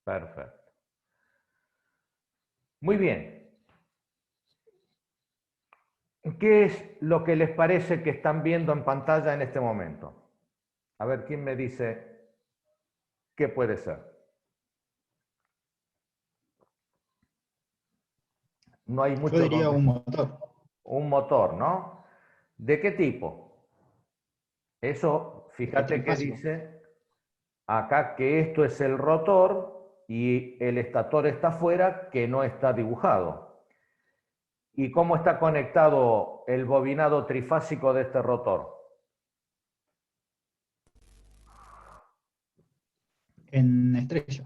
Perfecto. Muy bien. ¿Qué es lo que les parece que están viendo en pantalla en este momento? A ver, ¿quién me dice qué puede ser? No hay Yo mucho diría donde... un motor. Un motor, ¿no? ¿De qué tipo? Eso, fíjate que Trifásico. dice acá que esto es el rotor y el estator está afuera, que no está dibujado. ¿Y cómo está conectado el bobinado trifásico de este rotor? En estrella.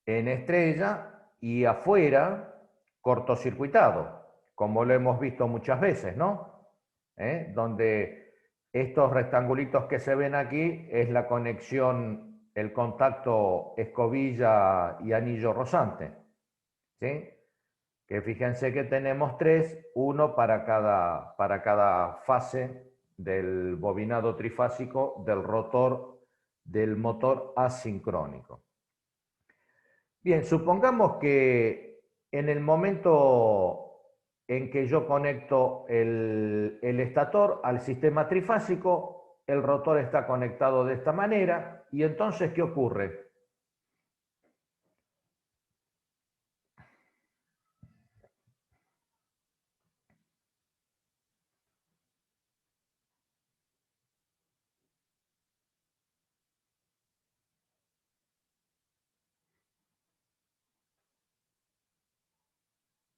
En estrella y afuera cortocircuitado, como lo hemos visto muchas veces, ¿no? Donde estos rectangulitos que se ven aquí es la conexión, el contacto escobilla y anillo rozante, ¿sí? Que fíjense que tenemos tres, uno para cada fase del bobinado trifásico del rotor del motor asincrónico. Bien, supongamos que en el momento en que yo conecto el estator al sistema trifásico, el rotor está conectado de esta manera, y entonces, ¿qué ocurre?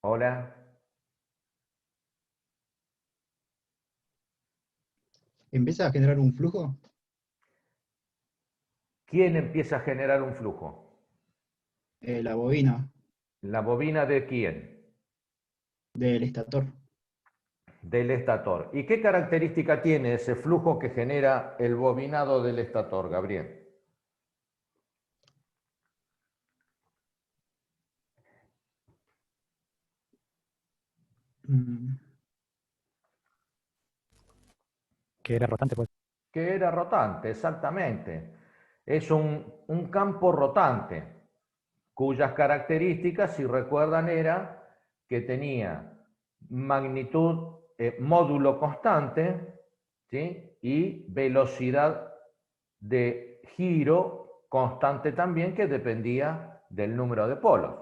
Hola, Empieza a generar un flujo ¿quién empieza a generar un flujo? la bobina ¿La bobina de quién? del estator. Del estator. ¿Y qué característica tiene ese flujo que genera el bobinado del estator, Gabriel? Mm, Que era rotante, pues. Que era rotante, exactamente. Es un campo rotante, cuyas características, si recuerdan, era que tenía magnitud, módulo constante, ¿sí? Y velocidad de giro constante también, que dependía del número de polos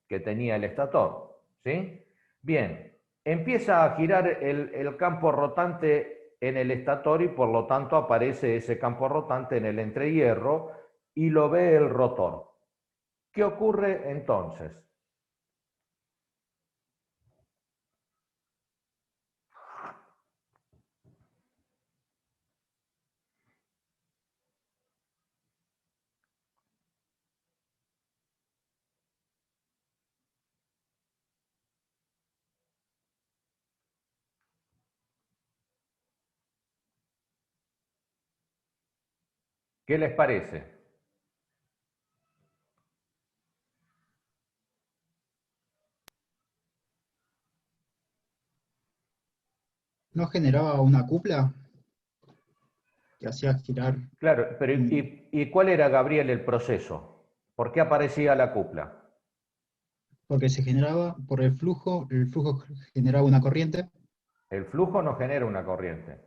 que tenía el estator, ¿sí? Bien, empieza a girar el campo rotante en el estator y por lo tanto aparece ese campo rotante en el entrehierro y lo ve el rotor. ¿Qué ocurre entonces? ¿Qué les parece? ¿No generaba una cupla que hacía girar? Claro, pero un- ¿y cuál era, Gabriel, el proceso? ¿Por qué aparecía la cupla? Porque se generaba por el flujo generaba una corriente. El flujo no genera una corriente.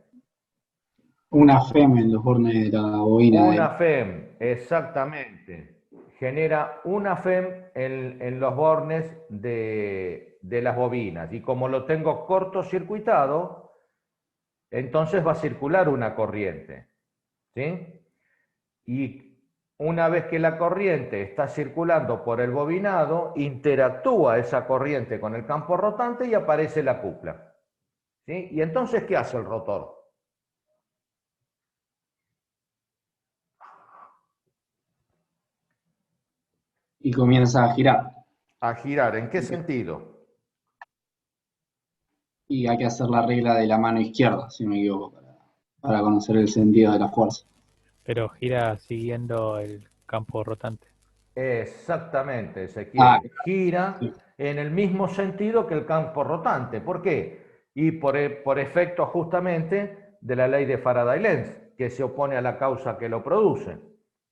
Una FEM en los bornes de la bobina Una de... FEM, exactamente. Genera una FEM en los bornes de las bobinas. Y como lo tengo cortocircuitado, entonces va a circular una corriente, ¿sí? Y una vez que la corriente está circulando por el bobinado, interactúa esa corriente con el campo rotante y aparece la cupla, ¿sí? Y entonces, ¿qué hace el rotor? y comienza a girar. A girar. ¿En qué sentido? Y hay que hacer la regla de la mano izquierda, si no me equivoco, para conocer el sentido de la fuerza. Pero gira siguiendo el campo rotante. Exactamente, Ah, Ezequiel. Gira sí. en el mismo sentido que el campo rotante. ¿Por qué? Y por efecto justamente de la ley de Faraday-Lenz, que se opone a la causa que lo produce,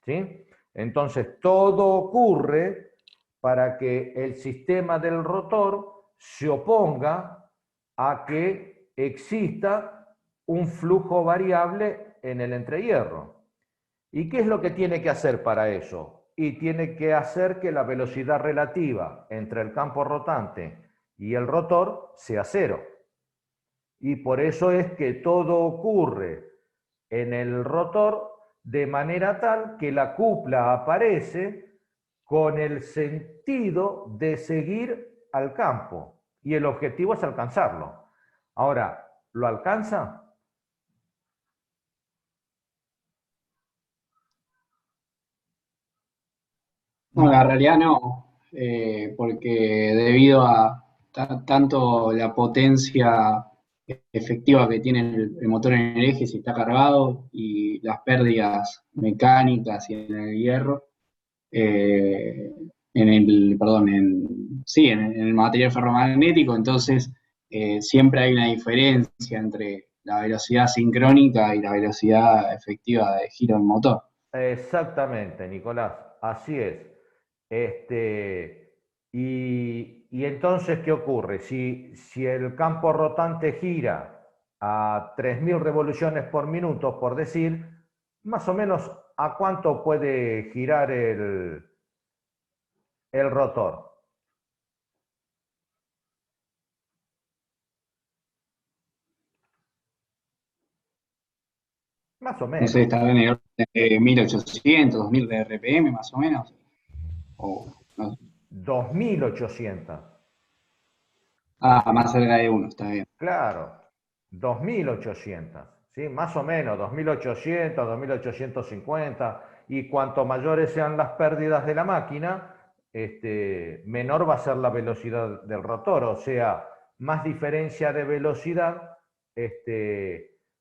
¿sí? Entonces, todo ocurre para que el sistema del rotor se oponga a que exista un flujo variable en el entrehierro. ¿Y qué es lo que tiene que hacer para eso? Y tiene que hacer que la velocidad relativa entre el campo rotante y el rotor sea cero. Y por eso es que todo ocurre en el rotor de manera tal que la cupla aparece con el sentido de seguir al campo. Y el objetivo es alcanzarlo. Ahora, ¿lo alcanza? No, la realidad no, porque debido a tanto la potencia efectiva que tiene el motor en el eje si está cargado y las pérdidas mecánicas y en el hierro, eh, sí, en el material ferromagnético, entonces siempre hay una diferencia entre la velocidad sincrónica y la velocidad efectiva de giro del motor. Exactamente, Nicolás, así es. Y entonces, ¿qué ocurre? Si el campo rotante gira a 3.000 revoluciones por minuto, por decir, más o menos, ¿a cuánto puede girar el rotor? Más o No sé, menos. está en el orden de 1800, 2000 de RPM más o menos. O, no. 2.800. Más cerca de uno, está bien. Claro, 2.800, ¿sí? Más o menos, 2.800, 2.850, y cuanto mayores sean las pérdidas de la máquina, menor va a ser la velocidad del rotor, o sea, más diferencia de velocidad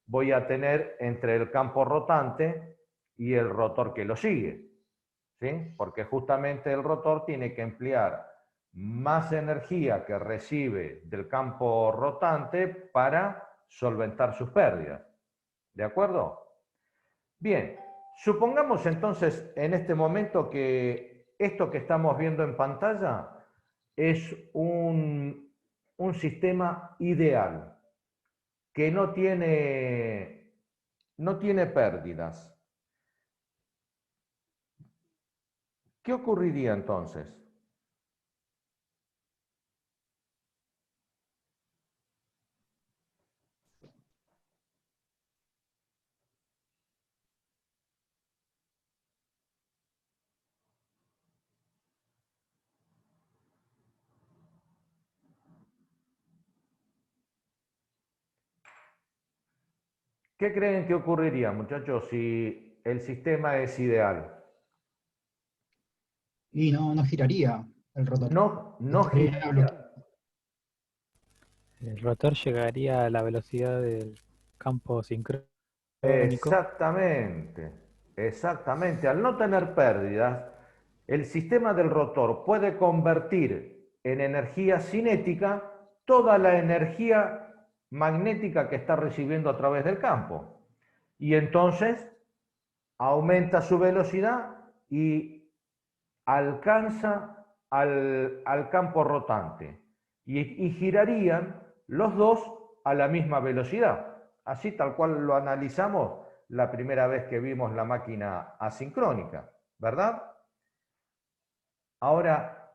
voy a tener entre el campo rotante y el rotor que lo sigue, ¿sí? Porque justamente el rotor tiene que emplear más energía que recibe del campo rotante para solventar sus pérdidas. ¿De acuerdo? Bien, supongamos entonces en este momento que esto que estamos viendo en pantalla es un sistema ideal, que no tiene pérdidas. ¿Qué ocurriría entonces? ¿Qué creen que ocurriría, muchachos, si el sistema es ideal? Y no giraría el rotor. No Estaría bloqueado. giraría. El rotor llegaría a la velocidad del campo sincrónico. Exactamente, exactamente. Al no tener pérdidas, el sistema del rotor puede convertir en energía cinética toda la energía magnética que está recibiendo a través del campo. Y entonces aumenta su velocidad y alcanza al campo rotante. Y girarían los dos a la misma velocidad. Así tal cual lo analizamos la primera vez que vimos la máquina asincrónica, ¿verdad? Ahora,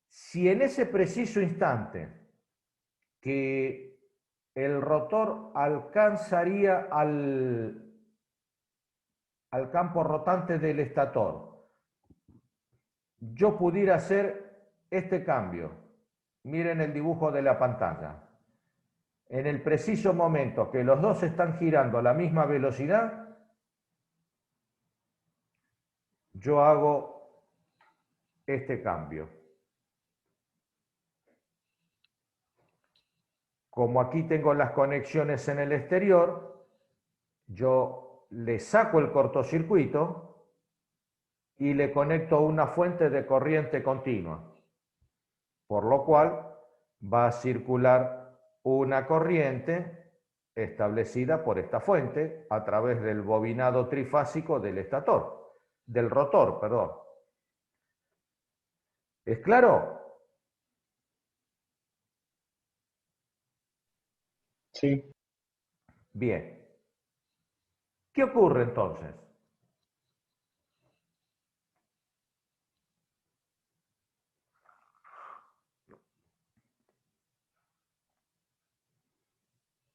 si en ese preciso instante que el rotor alcanzaría al campo rotante del estator, yo pudiera hacer este cambio. Miren el dibujo de la pantalla. En el preciso momento que los dos están girando a la misma velocidad, yo hago este cambio. Como aquí tengo las conexiones en el exterior, yo le saco el cortocircuito y le conecto una fuente de corriente continua, por lo cual va a circular una corriente establecida por esta fuente a través del bobinado trifásico del rotor, perdón. ¿Es claro? Sí. Bien. ¿Qué ocurre entonces?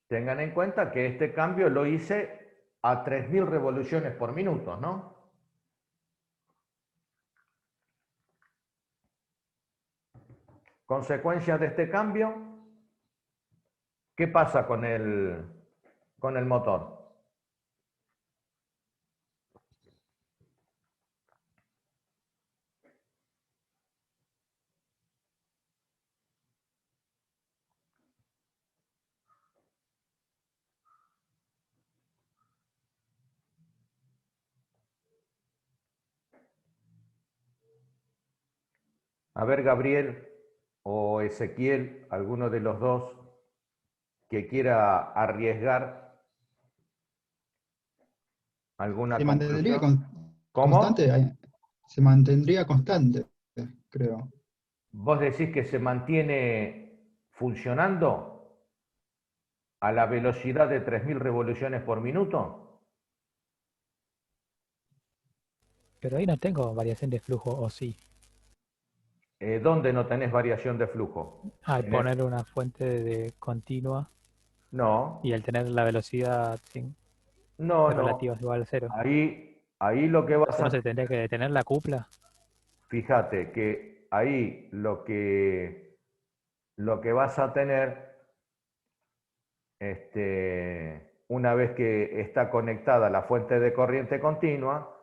Tengan en cuenta que este cambio lo hice a 3000 revoluciones por minuto, ¿no? Consecuencia de este cambio, ¿qué pasa con el motor? A ver, Gabriel o Ezequiel, alguno de los dos que quiera arriesgar alguna Se mantendría conclusión. constante, ¿Cómo? se mantendría constante, creo. ¿Vos decís que se mantiene funcionando a la velocidad de 3000 revoluciones por minuto? Pero ahí no tengo variación de flujo, o sí. ¿Dónde no tenés variación de flujo? Al poner una fuente de continua y No, al tener la velocidad no, relativa no. es igual a cero. Ahí lo que vas Entonces no a... se tendría que detener la cupla. Fíjate que ahí lo que vas a tener, una vez que está conectada la fuente de corriente continua,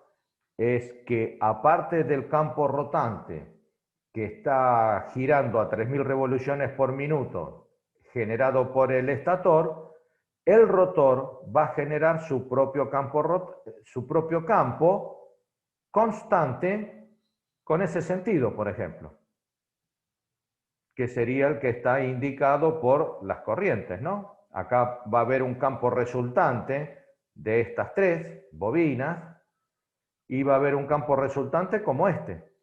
es que aparte del campo rotante que está girando a 3000 revoluciones por minuto generado por el estator, el rotor va a generar su propio campo constante con ese sentido, por ejemplo, que sería el que está indicado por las corrientes, ¿no? Acá va a haber un campo resultante de estas tres bobinas y va a haber un campo resultante como este,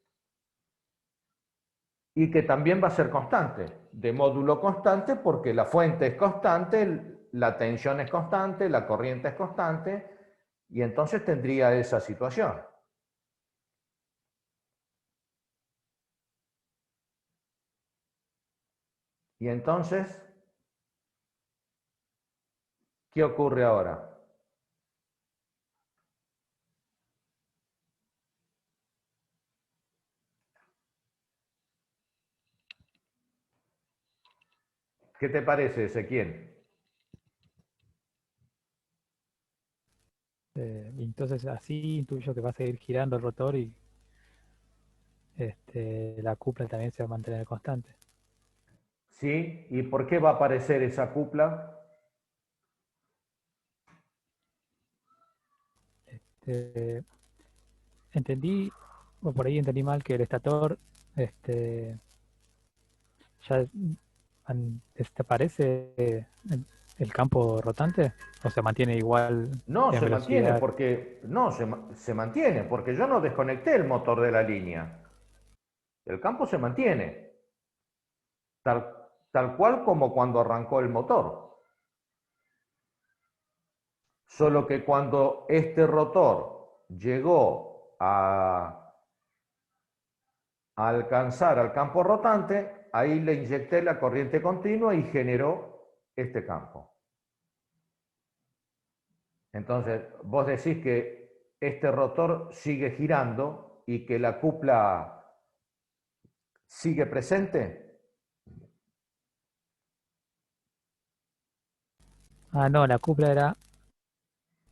y que también va a ser constante, de módulo constante, porque la fuente es constante, la tensión es constante, la corriente es constante, y entonces tendría esa situación. Y entonces, ¿qué ocurre ahora? ¿Qué te parece, Ezequiel? Y entonces así intuyo que va a seguir girando el rotor y la cupla también se va a mantener constante. ¿Sí? ¿Y por qué va a aparecer esa cupla? Eh, entendí, o por ahí entendí mal, que el estator este, ya desaparece el campo rotante o se mantiene igual No, en se mantiene velocidad. porque no se mantiene porque yo no desconecté el motor de la línea. El campo se mantiene, tal cual como cuando arrancó el motor. Solo que cuando este rotor llegó a alcanzar al campo rotante, ahí le inyecté la corriente continua y generó este campo. Entonces, vos decís que este rotor sigue girando y que la cupla sigue presente. Ah, no, la cupla era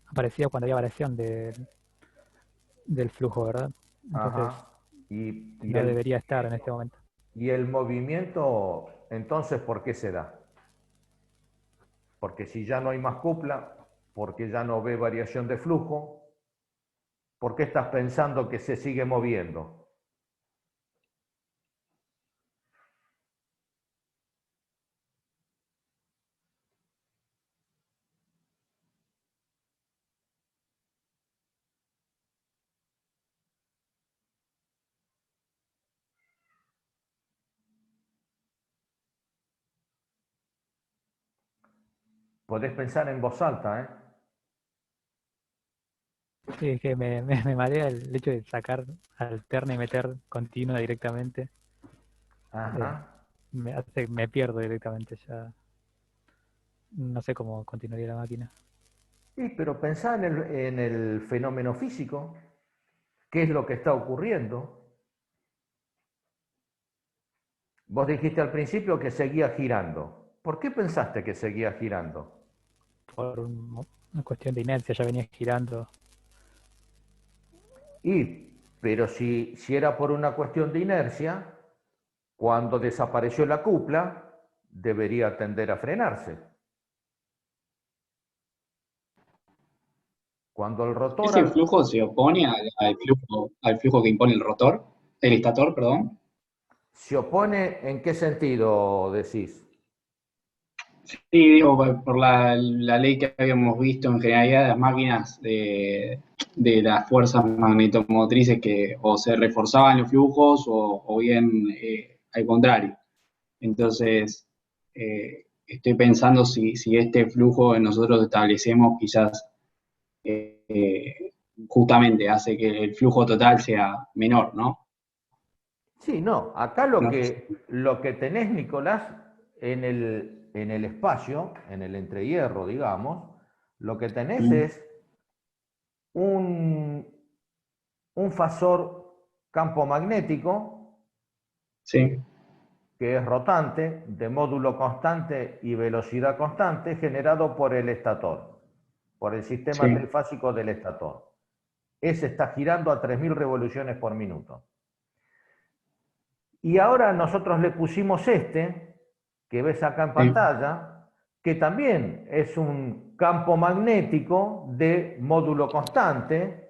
aparecía cuando había variación del flujo, ¿verdad? Entonces Ajá. Y, y no el debería estar en este movimiento, momento. y el movimiento, entonces, ¿por qué se da? Porque si ya no hay más cupla, porque ya no ve variación de flujo, ¿por qué estás pensando que se sigue moviendo? Podés pensar en voz alta, ¿eh? Sí, es que me marea el hecho de sacar alterna y meter continua directamente. Ajá. Me pierdo directamente ya. No sé cómo continuaría la máquina. Sí, pero pensá en el fenómeno físico, qué es lo que está ocurriendo. Vos dijiste al principio que seguía girando. ¿Por qué pensaste que seguía girando? Por una cuestión de inercia ya venía girando. Pero si era por una cuestión de inercia, cuando desapareció la cupla, debería tender a frenarse. Cuando el rotor ¿Ese flujo se opone al flujo que impone el estator, perdón? se opone, ¿en qué sentido decís? Sí, digo, por la ley que habíamos visto en generalidad de las máquinas de las fuerzas magnetomotrices que o se reforzaban los flujos o bien al contrario. Entonces, estoy pensando si este flujo que nosotros establecemos quizás justamente hace que el flujo total sea menor, ¿no? Sí, no, acá No sé lo que tenés, Nicolás, en el espacio, en el entrehierro, digamos, lo que tenés si- es un, un fasor campo magnético sí, que es rotante, de módulo constante y velocidad constante, generado por el estator, por el sistema sí, trifásico del estator. Ese está girando a 3000 revoluciones por minuto. Y ahora nosotros le pusimos este, que ves acá en sí, pantalla, que también es un campo magnético de módulo constante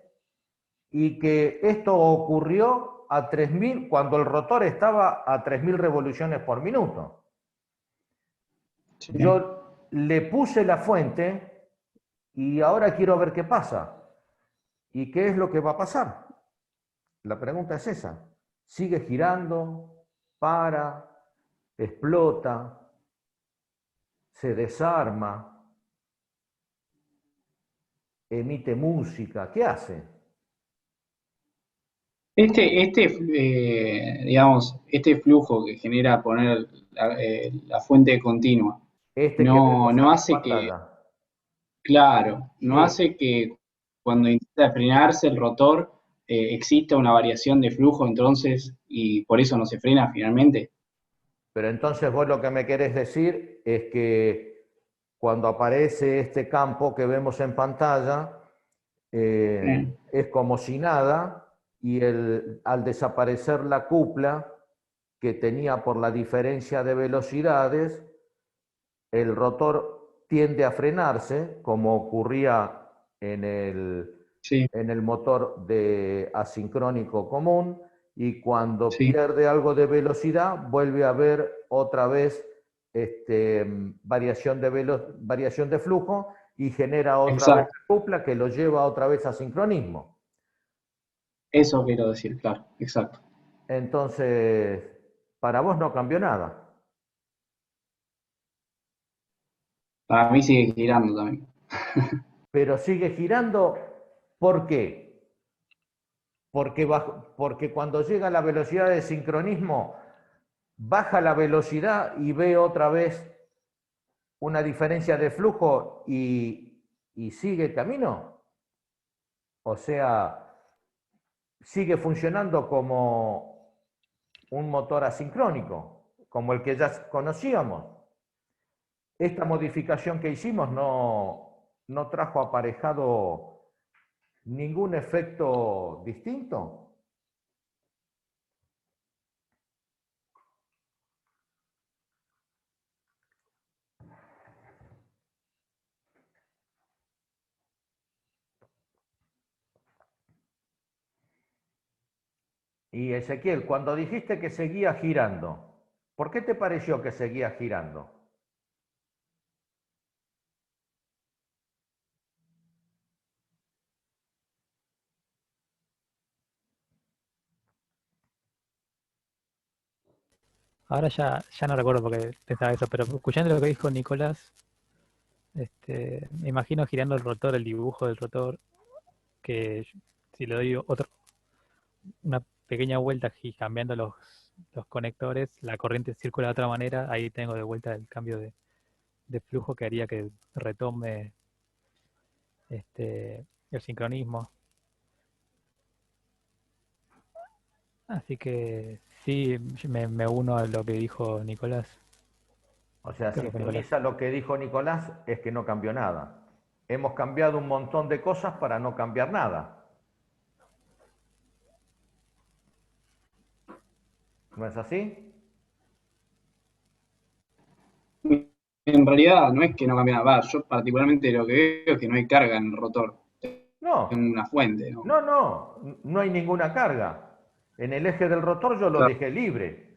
y que esto ocurrió a 3000 cuando el rotor estaba a 3000 revoluciones por minuto. sí. Yo le puse la fuente y ahora quiero ver qué pasa. ¿Y qué es lo que va a pasar? La pregunta es esa. ¿Sigue girando? ¿Para? ¿Explota? ¿Se desarma? ¿Emite música? ¿Qué hace? Digamos, este flujo que genera poner la fuente continua, Este que vemos no acá en hace que, pantalla. claro, no Sí, hace que cuando intenta frenarse el rotor exista una variación de flujo entonces y por eso no se frena finalmente. pero entonces vos lo que me querés decir es que cuando aparece este campo que vemos en pantalla, es como si nada y al desaparecer la cupla que tenía por la diferencia de velocidades, el rotor tiende a frenarse, como ocurría en Sí, en el motor de asincrónico común, y cuando sí, pierde algo de velocidad, vuelve a haber otra vez variación de flujo y genera otra vez exacto. la cupla que lo lleva otra vez a sincronismo. Eso quiero decir, claro, exacto. Entonces, para vos no cambió nada, Para mí sigue girando también. pero sigue girando. ¿Por qué? Porque cuando llega la velocidad de sincronismo, baja la velocidad y ve otra vez una diferencia de flujo y sigue el camino. O sea, sigue funcionando como un motor asincrónico, como el que ya conocíamos. Esta modificación que hicimos no trajo aparejado ningún efecto distinto. Y Ezequiel, cuando dijiste que seguía girando, ¿por qué te pareció que seguía girando? Ahora ya no recuerdo por qué pensaba eso, pero escuchando lo que dijo Nicolás, Me imagino girando el rotor, el dibujo del rotor, que si le doy una pequeña vuelta y cambiando los conectores, la corriente circula de otra manera, ahí tengo de vuelta el cambio de flujo que haría que retome el sincronismo. Así que sí, me uno a lo que dijo Nicolás. O sea, Creo si que fue Nicolás. teoriza lo que dijo Nicolás, es que no cambió nada. Hemos cambiado un montón de cosas para no cambiar nada. ¿No es así? En realidad no es que no cambia nada, yo particularmente lo que veo es que no hay carga en el rotor, en No, una fuente, ¿no? no hay ninguna carga. En el eje del rotor yo lo Claro. dejé libre.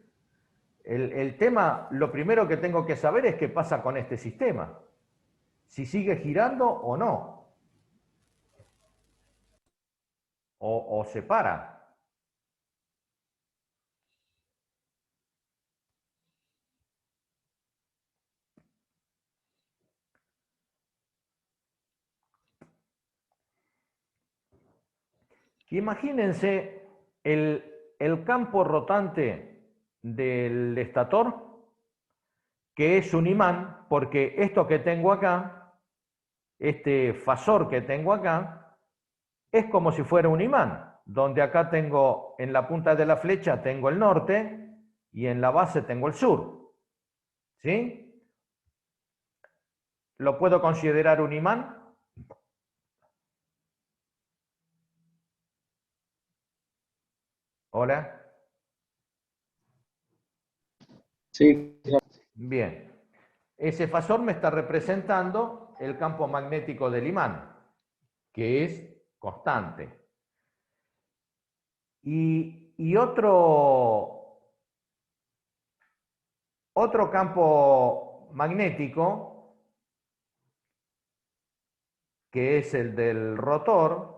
El tema, lo primero que tengo que saber es qué pasa con este sistema. Si sigue girando o no. O se para. Imagínense el campo rotante del estator, que es un imán, porque esto que tengo acá, este fasor que tengo acá, es como si fuera un imán, donde acá tengo, en la punta de la flecha tengo el norte y en la base tengo el sur. ¿Sí? ¿Lo puedo considerar un imán? ¿Hola? Sí, claro. Bien. Ese fasor me está representando el campo magnético del imán, que es constante. Y otro campo magnético, que es el del rotor,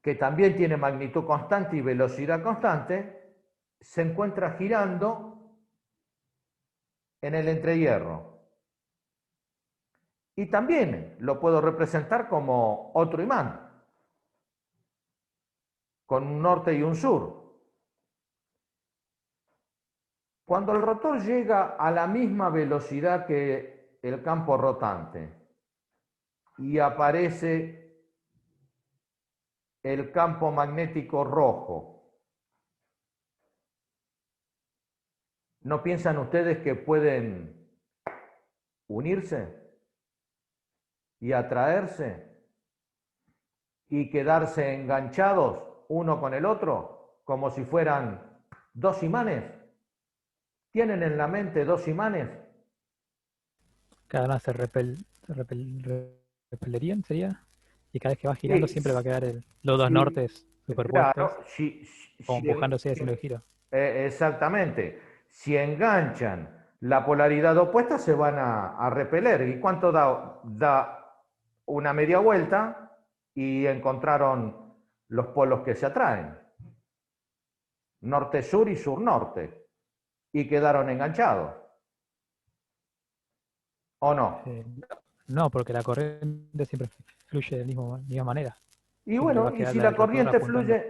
que también tiene magnitud constante y velocidad constante, se encuentra girando en el entrehierro. Y también lo puedo representar como otro imán, con un norte y un sur. Cuando el rotor llega a la misma velocidad que el campo rotante y aparece el campo magnético rojo, ¿no piensan ustedes que pueden unirse y atraerse y quedarse enganchados uno con el otro como si fueran dos imanes? ¿Tienen en la mente dos imanes? Cada una repelerían, sería. Y cada vez que va girando siempre va a quedar los dos Sí, nortes superpuestos, claro, como empujándose haciendo el giro. exactamente. Si enganchan la polaridad opuesta, se van a repeler. ¿Y cuánto da una media vuelta? Y encontraron los polos que se atraen, norte-sur y sur-norte, y quedaron enganchados. ¿O no? No, porque la corriente siempre fluye de la misma manera. Y Siempre va bueno, a y quedar la del rotor apuntando.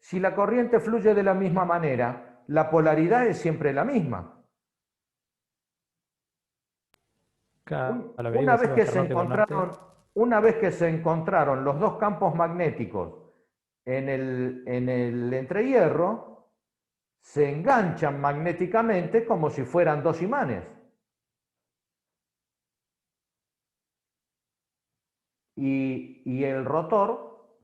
si la corriente fluye de la misma manera, la polaridad es siempre la misma. Lo que digo es si va a ser norte con norte. Una vez que se encontraron los dos campos magnéticos en el entrehierro, se enganchan magnéticamente como si fueran dos imanes. Y el rotor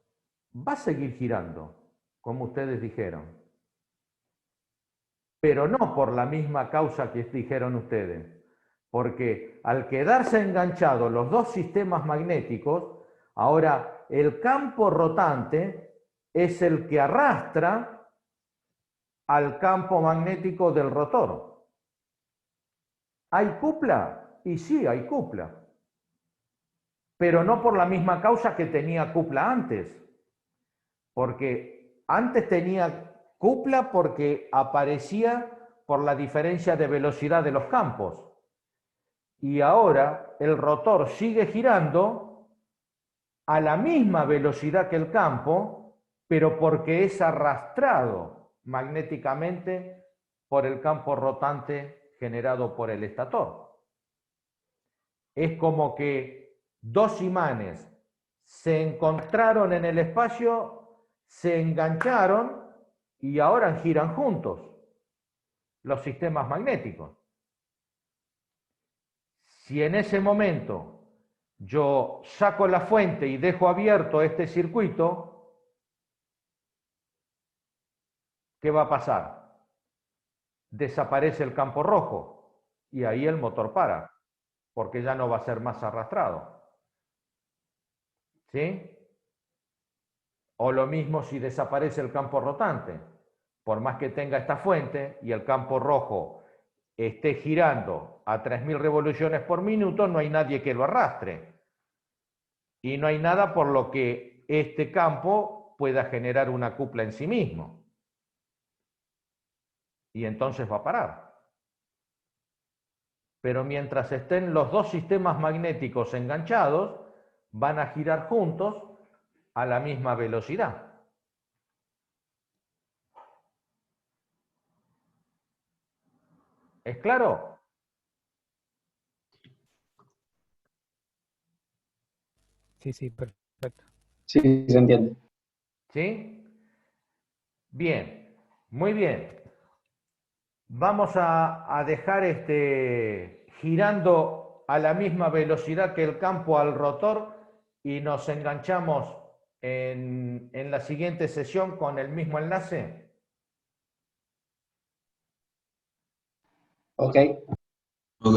va a seguir girando, como ustedes dijeron, pero no por la misma causa que dijeron ustedes, porque al quedarse enganchados los dos sistemas magnéticos, ahora el campo rotante es el que arrastra al campo magnético del rotor. ¿Hay cupla? Y sí, hay cupla, pero no por la misma causa que tenía cupla antes, porque antes tenía cupla porque aparecía por la diferencia de velocidad de los campos. y ahora el rotor sigue girando a la misma velocidad que el campo, pero porque es arrastrado magnéticamente por el campo rotante generado por el estator. Es como que dos imanes se encontraron en el espacio, se engancharon y ahora giran juntos los sistemas magnéticos. Si en ese momento yo saco la fuente y dejo abierto este circuito, ¿qué va a pasar? Desaparece el campo rojo y ahí el motor para, porque ya no va a ser más arrastrado. ¿Sí? O lo mismo si desaparece el campo rotante. Por más que tenga esta fuente y el campo rojo esté girando a 3000 revoluciones por minuto, no hay nadie que lo arrastre. Y no hay nada por lo que este campo pueda generar una cupla en sí mismo. Y entonces va a parar. Pero mientras estén los dos sistemas magnéticos enganchados, van a girar juntos a la misma velocidad. ¿Es claro? Sí, sí, perfecto. Sí, se entiende. ¿Sí? Bien, muy bien. Vamos a dejar girando a la misma velocidad que el campo al rotor y nos enganchamos en la siguiente sesión con el mismo enlace. Ok. Ok.